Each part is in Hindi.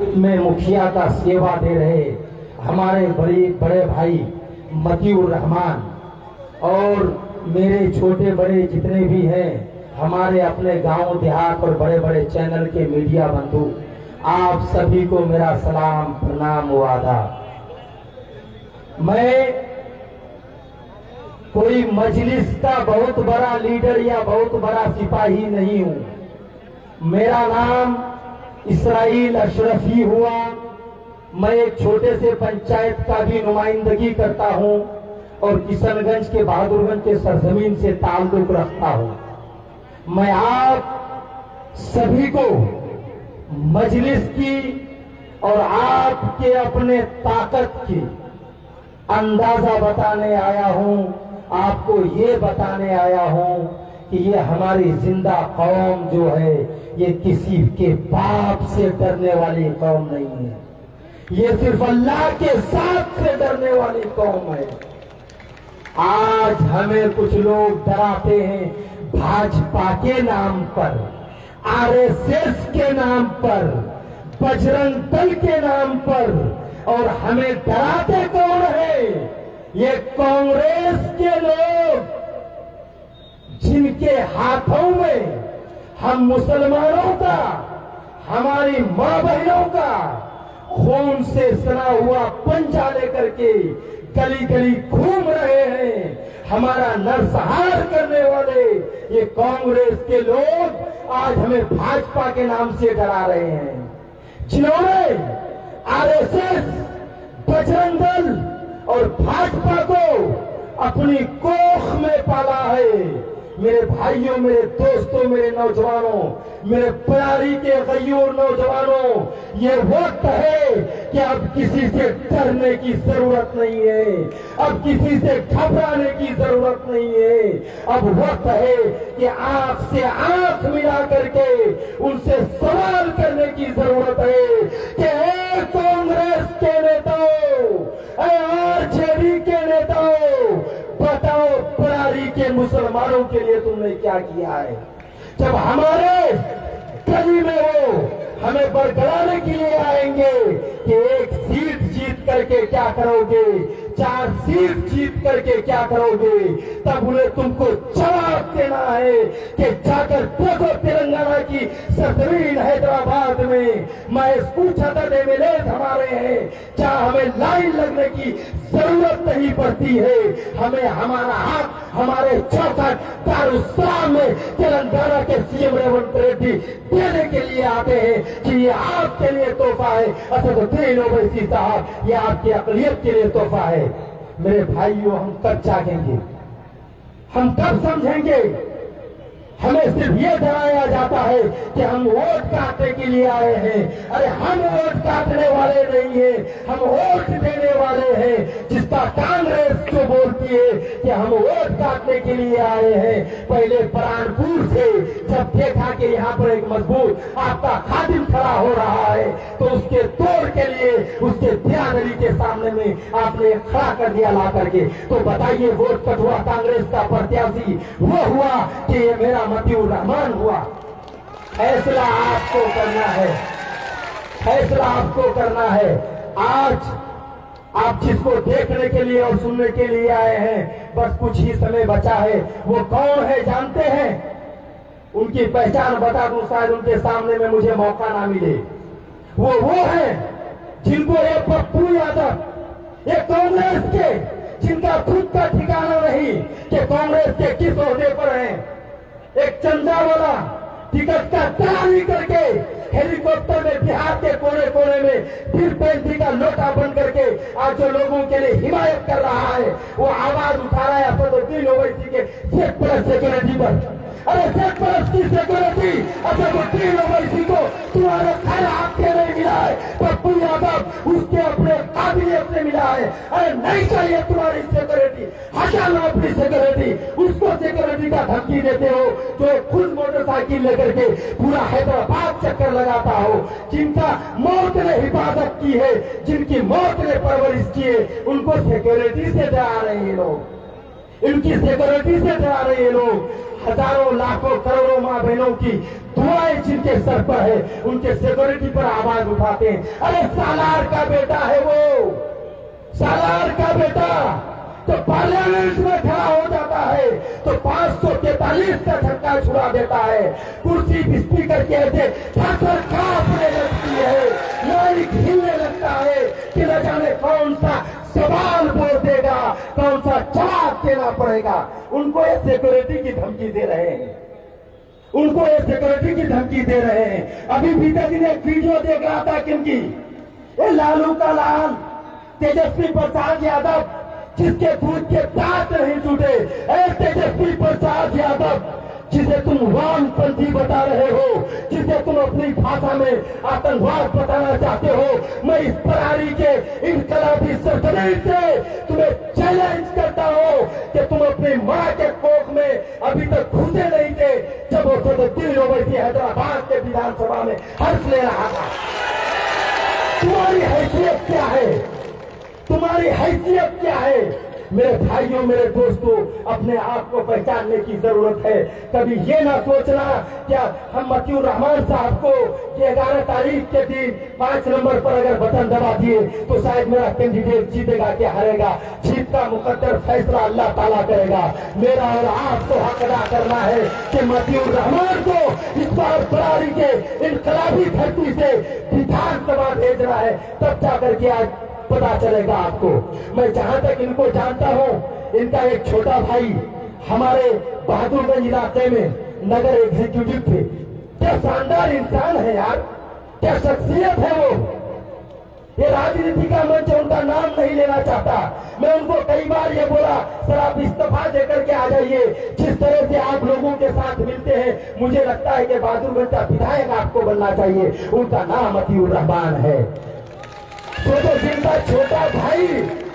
में मुखिया का सेवा दे रहे हमारे बड़े बड़े भाई मतीउर रहमान और मेरे छोटे बड़े जितने भी हैं, हमारे अपने गांव देहात और बड़े बड़े चैनल के मीडिया बंधु, आप सभी को मेरा सलाम प्रणाम व आदाब। मैं कोई मजलिस का बहुत बड़ा लीडर या बहुत बड़ा सिपाही नहीं हूं। मेरा नाम इसराइल अशरफी हुआ। मैं एक छोटे से पंचायत का भी नुमाइंदगी करता हूं और किशनगंज के बहादुरगंज के सरजमीन से ताल्लुक रखता हूं। मैं आप सभी को मजलिस की और आपके अपने ताकत की अंदाजा बताने आया हूं। आपको ये बताने आया हूं कि ये हमारी जिंदा कौम जो है, ये किसी के बाप से डरने वाली कौम नहीं है। ये सिर्फ अल्लाह के साथ से डरने वाली कौम है। आज हमें कुछ लोग डराते हैं भाजपा के नाम पर, आरएसएस के नाम पर, बजरंग दल के नाम पर, और हमें डराते कौन है? ये कांग्रेस के लोग, जिनके हाथों में हम मुसलमानों का, हमारी मां बहनों का खून से सना हुआ पंजा लेकर के गली गली घूम रहे हैं। हमारा नरसंहार करने वाले ये कांग्रेस के लोग आज हमें भाजपा के नाम से डरा रहे हैं, जिन्होंने आरएसएस, बजरंग दल और भाजपा को अपनी कोख में पाला है। मेरे भाइयों, मेरे दोस्तों, मेरे नौजवानों, मेरे प्यारी के गयूर नौजवानों, ये वक्त है कि अब किसी से डरने की जरूरत नहीं है, अब किसी से घबराने की जरूरत नहीं है। अब वक्त है कि आंख से आंख मिला करके उनसे सवाल करने की जरूरत है कि कांग्रेस के नेताओं, आरजेडी के नेताओं, बताओ परारी के मुसलमानों के लिए तुमने क्या किया है? जब हमारे गली में वो हमें बरगलाने के लिए आएंगे कि एक सीट जीत करके क्या करोगे, 4 सीट जीत करके क्या करोगे, तब उन्हें तुमको जवाब देना है कि जाकर देखो तेलंगाना की सरजमीन हैदराबाद में महसूस एमएलए हमारे हैं, जहां हमें लाइन लगने की जरूरत नहीं पड़ती है। हमें हमारा हक हमारे चौखट दारुस्सलाम में तेलंगाना के सीएम रेवंत रेड्डी देने के लिए आते हैं कि ये आपके लिए तोहफा है। असदुद्दीन ओवैसी साहब, ये आपकी अकलियत के लिए तोहफा है। मेरे भाइयों, हम कब जागेंगे? हम कब समझेंगे? हमें सिर्फ ये डराया जाता है कि हम वोट काटने के लिए आए हैं। अरे हम वोट काटने वाले नहीं है, हम वोट देने वाले हैं। जिसका कांग्रेस जो बोलती है कि हम वोट काटने के लिए आए हैं, पहले प्राणपुर से जब देखा कि यहाँ पर एक मजबूत आपका खादिम खड़ा हो रहा है, तो उसके तोड़ के लिए उसके बयानरी के सामने में आपने खड़ा कर दिया ला करके। तो बताइए, वोट कटुआ कांग्रेस का प्रत्याशी वो हुआ कि ये मेरा मतीउर रहमान हुआ? फैसला आपको करना है, फैसला आपको करना है। आज आप जिसको देखने के लिए और सुनने के लिए आए हैं, बस कुछ ही समय बचा है। वो कौन है जानते हैं? उनकी पहचान बता दूं, शायद उनके सामने में मुझे मौका ना मिले। वो है जिनको ये पप्पू यादव, ये कांग्रेस के, जिनका खुद का ठिकाना नहीं कि कांग्रेस के किस ओहदे पर हैं। एक चंदा वाला टिकट का तैयारी करके हेलीकॉप्टर में बिहार के कोने कोने में फिर पेंटी का लोटा बन करके आज जो लोगों के लिए हिमायत कर रहा है, वो आवाज उठा रहा है असदुद्दीन ओवैसी के सेट प्लस सिक्योरिटी पर। अरे सेट प्लस की सिक्योरिटी असदुद्दीन ओवैसी को तुम्हारे खैर आपके नहीं मिला है, पप्पू यादव उसके अपने काबिलियत से मिला है। अरे नहीं चाहिए तुम्हारी सिक्योरिटी, हटा लो अपनी सिक्योरिटी। उसको सिक्योरिटी का धमकी देते हो जो खुद मोटरसाइकिल लेकर के पूरा हैदराबाद चक्कर लगाता हो, जिनका मौत ने हिफाजत की है, जिनकी मौत ने परवरिश की है, उनको सिक्योरिटी से डरा रहे हैं लोग, इनकी सिक्योरिटी से डरा रहे हैं लोग। हजारों लाखों करोड़ों माँ बहनों की दुआएं जिनके सर पर है, उनके सिक्योरिटी पर आवाज उठाते हैं। अरे सालार का बेटा है वो, सालार का बेटा तो पार्लियामेंट में खड़ा हो जाता है तो 543 का छक्का छुड़ा देता है। कुर्सी स्पीकर के ऐसे थर कांपने लगती है, माइक हिलने लगता है कि न जाने कौन सा सवाल बोल देगा, कौन सा जवाब देना पड़ेगा। उनको ये सिक्योरिटी की धमकी दे रहे हैं, उनको ये सिक्योरिटी की धमकी दे रहे हैं। अभी बीते दिन एक वीडियो देख रहा था किनकी, ये लालू का लाल तेजस्वी प्रसाद यादव, जिसके दूध के दांत नहीं टूटे। तेजस्वी प्रसाद यादव, जिसे तुम वामपंथी बता रहे हो, जिसे तुम अपनी भाषा में आतंकवाद बताना चाहते हो, मैं इस परारी के इनकलाबी सरजमीन से तुम्हें चैलेंज करता हूं कि तुम अपनी मां के कोख में अभी तक घुसे नहीं थे जब वो सदुद्दीन ओवैसी हैदराबाद के विधानसभा में हर्ष ले रहा था। तुम्हारी हैसियत क्या है, तुम्हारी हैसियत क्या है? मेरे भाइयों, मेरे दोस्तों, अपने आप को पहचानने की जरूरत है। कभी ये ना सोचना क्या हम मतियुर रहमान साहब को 11 तारीख के दिन 5 नंबर पर अगर बटन दबा दिए तो शायद मेरा कैंडिडेट जीतेगा कि हारेगा। जीत का मुकद्दर फैसला अल्लाह ताला करेगा। मेरा और आपको हक अदा करना है कि मतियुर रहमान को इस बार बरारी के इनकलाबी धरती से विधानसभा भेजना है, तब जाकर के आज पता चलेगा आपको। मैं जहां तक इनको जानता हूं, इनका एक छोटा भाई हमारे बहादुरगंज इलाके में नगर एग्जीक्यूटिव थे। क्या शानदार इंसान है यार, क्या शख्सियत है वो। ये राजनीति का मंच उनका नाम नहीं लेना चाहता। मैं उनको कई बार ये बोला, सर आप इस्तीफा देकर के आ जाइए। जिस तरह से आप लोगों के साथ मिलते हैं, मुझे लगता है कि बहादुरगंज का विधायक आपको बनना चाहिए। उनका नाम मतियुर रहमान है। तो जिनका छोटा भाई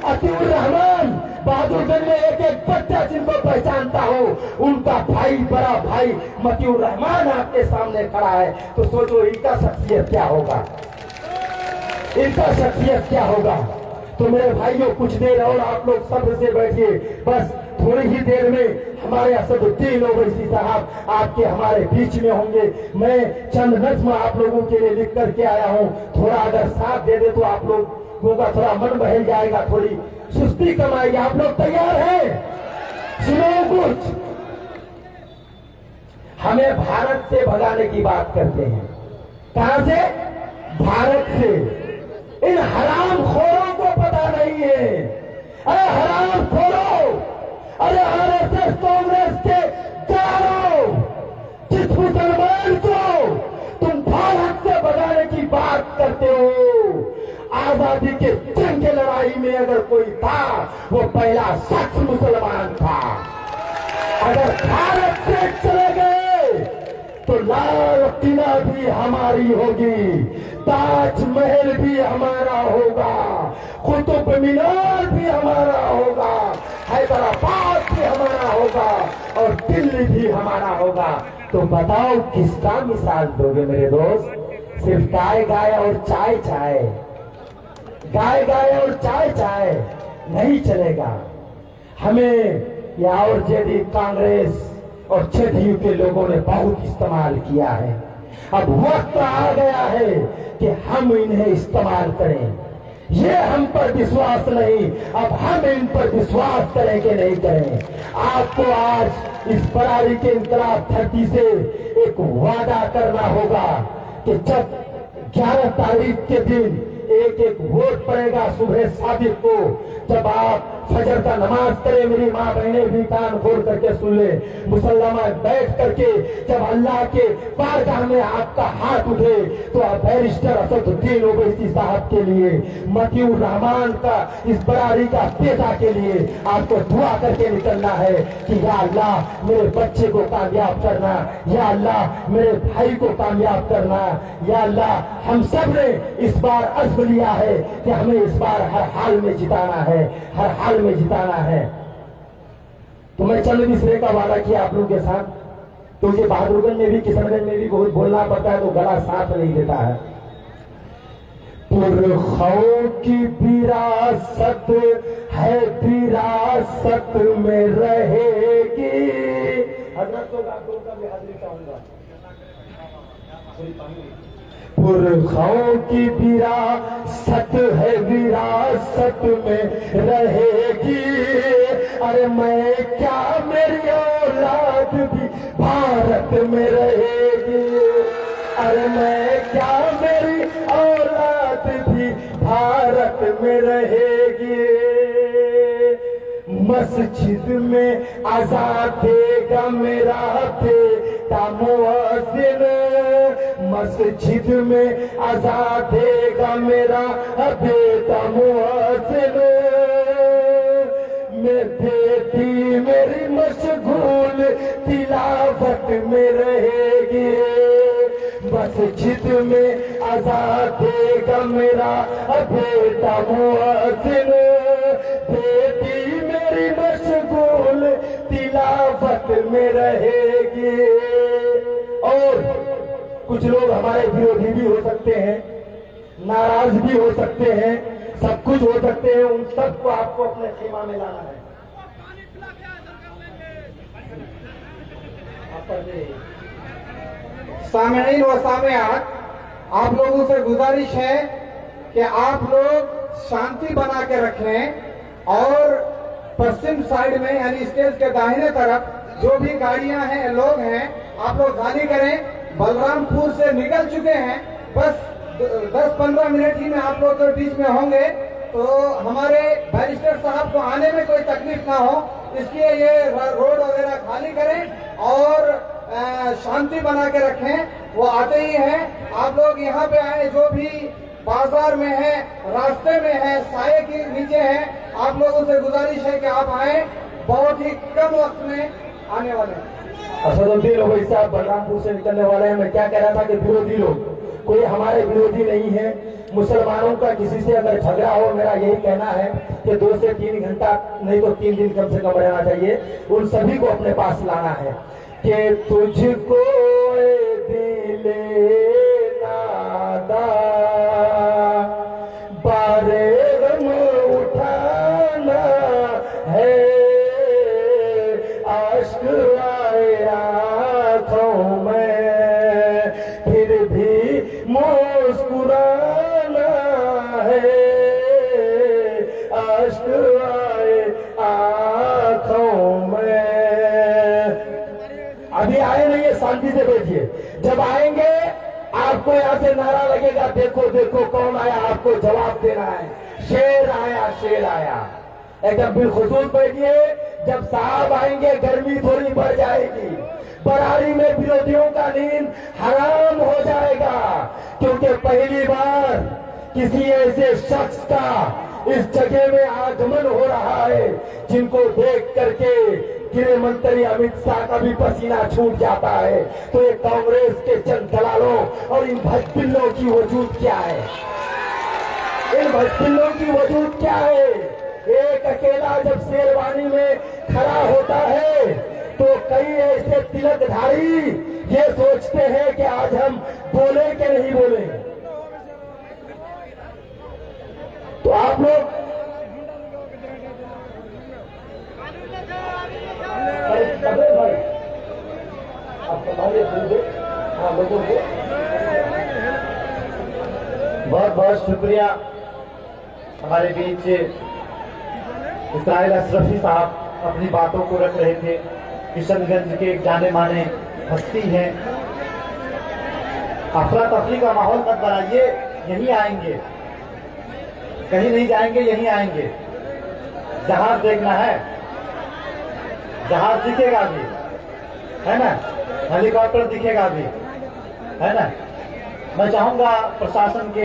अतिउर रहमान, बहादुरगंज में एक एक बच्चा जिनको पहचानता हो, उनका भाई, बड़ा भाई मतियुर रहमान आपके सामने खड़ा है। तो सोचो इनका शख्सियत क्या होगा, इनका शख्सियत क्या होगा। तो मेरे भाइयों, कुछ देर और आप लोग सब्र से बैठिए। बस थोड़ी ही देर में हमारे असदुद्दीन ओवैसी साहब आपके हमारे बीच में होंगे। मैं चंद नज्म आप लोगों के लिए लिख करके आया हूं। थोड़ा अगर साथ दे दे तो आप लोगों का थोड़ा मन बहल जाएगा, थोड़ी सुस्ती कम आएगी। आप लोग तैयार हैं? सुनो कुछ। हमें भारत से भगाने की बात करते हैं। कहां से? भारत से। इन हरामखोरों को पता नहीं है। अरे हरामखोरों, अरे आरएसएस कांग्रेस के चारों, जिस मुसलमान को तुम भारत से भगाने की बात करते हो, आजादी के जंग की लड़ाई में अगर कोई था, वो पहला शख्स मुसलमान था। अगर भारत से चले गए तो लाल किला भी हमारी होगी, ताजमहल भी हमारा होगा, कुतुब मीनार भी हमारा होगा, हैदराबाद भी हमारा होगा और दिल्ली भी हमारा होगा। तो बताओ किसका मिसाल दोगे मेरे दोस्त? सिर्फ गाय गाय और चाय चाय, गाय गाय और चाय चाय नहीं चलेगा। हमें या और जेडी, कांग्रेस और जेडीयू के लोगों ने बहुत इस्तेमाल किया है। अब वक्त आ गया है कि हम इन्हें इस्तेमाल करें। ये हम पर विश्वास नहीं, अब हम इन पर विश्वास करें कि नहीं करें। आपको आज इस बरारी के इनकलाब धरती से एक वादा करना होगा कि जब 11 तारीख के दिन एक एक वोट पड़ेगा सुबह सादिक को, जब आप फजर का नमाज करें, मेरी माँ बहनें भी कान खोल करके सुन ले, मुसल्लमा बैठ करके जब अल्लाह के बारगाह में आपका हाथ उठे, तो आप बैरिस्टर असदुद्दीन ओवैसी साहब के लिए, मतियुर रहमान का, इस बरारी का बेटा के लिए आपको दुआ करके निकलना है कि या अल्लाह मेरे बच्चे को कामयाब करना, या अल्लाह मेरे भाई को कामयाब करना, या अल्लाह हम सब ने इस बार अज़्म लिया है कि हमें इस बार हर हाल में जिताना है, हर हाल में जिताना है। तो मैं चंद मिसरे का वादा किया आप लोगों के साथ। तो ये बहादुरगंज में भी, किशनगंज में भी बहुत बोलना पड़ता है, तो गला साथ नहीं देता है। पुरखों की विरासत है, विरासत में रहेगी, हजरत लोग आप लोगों का भी हाजिरी चाहूंगा। पुरखाओं की विरासत है, विरासत में रहेगी। अरे मैं क्या, मेरी औलाद भी भारत में रहेगी। अरे मैं क्या, मेरी औलाद भी भारत में रहेगी। मस्जिद में आजादेगा मेरा बेटा मुअज्जिन। मस्जिद में आजादेगा मेरा बेटा मुअज्जिन। मैं बेटी मेरी मशगूल तिलावत में रहेगी। मस्जिद में आजादेगा मेरा बेटा मुअज्जिन। बेटी मेरी मशगूल तिलावत में रहेगी। और कुछ लोग हमारे विरोधी भी हो सकते हैं, नाराज भी हो सकते हैं, सब कुछ हो सकते हैं। उन सबको आपको अपने सीमा में लाना है। सामईन व सामयात, आप लोगों से गुजारिश है कि आप लोग शांति बना के रखें और पश्चिम साइड में यानी स्टेज के दाहिने तरफ जो भी गाड़ियां हैं, लोग हैं, आप लोग खाली करें। बलरामपुर से निकल चुके हैं, बस 10-15 मिनट ही में आप लोग के बीच में होंगे, तो हमारे बैरिस्टर साहब को आने में कोई तकलीफ ना हो, इसलिए ये रोड वगैरह खाली करें और शांति बना के रखें। वो आते ही हैं, आप लोग यहाँ पे आए, जो भी बाजार में है, रास्ते में है, साये के नीचे है, आप लोगों से गुजारिश है कि आप आए। बहुत ही कम वक्त में आने वाले हैं। असदुद्दीन ओवैसी साहब बलरामपुर से निकलने वाले हैं। मैं क्या कह रहा था कि विरोधी लोग, कोई हमारे विरोधी नहीं है। मुसलमानों का किसी से अगर झगड़ा हो, मेरा यही कहना है कि 2 से 3 घंटा नहीं तो 3 दिन कम से कम रहना चाहिए। उन सभी को अपने पास लाना है कि तुझको दिले नादा बारे गम उठाना है। आश्क आए आँखों में फिर भी मुस्कुराना है। आश्क आए आँखों में। अभी आए नहीं है, शांति से बैठिए। जब आएंगे आपको यहाँ से नारा लगेगा, देखो देखो कौन आया, आपको जवाब देना है। शेर आया, शेर आया। एकदम बिलखुसूस बैठिए। जब साहब आएंगे गर्मी थोड़ी बढ़ जाएगी। बरारी में विरोधियों का नींद हराम हो जाएगा, क्योंकि पहली बार किसी ऐसे शख्स का इस जगह में आगमन हो रहा है जिनको देख करके गृह मंत्री अमित शाह का भी पसीना छूट जाता है। तो ये कांग्रेस के चंद दलालों और इन भजपिल्लों की वजूद क्या है? इन भजपिल्लों की वजूद क्या है? एक अकेला जब शेरवानी में खड़ा होता है तो कई ऐसे तिलकधारी ये सोचते हैं कि आज हम बोले कि नहीं बोले। तो आप लोग भाई आप लोगों को बहुत बहुत शुक्रिया। हमारे बीच इस्राइल अशरफी साहब अपनी बातों को रख रहे थे। किशनगंज के एक जाने माने हस्ती हैं। अफरा तफरी का माहौल मत बनाइए, यहीं आएंगे, कहीं नहीं जाएंगे, यहीं आएंगे। जहाज देखना है, जहाज दिखेगा भी, है ना, हेलीकॉप्टर दिखेगा भी, है ना। मैं चाहूंगा प्रशासन के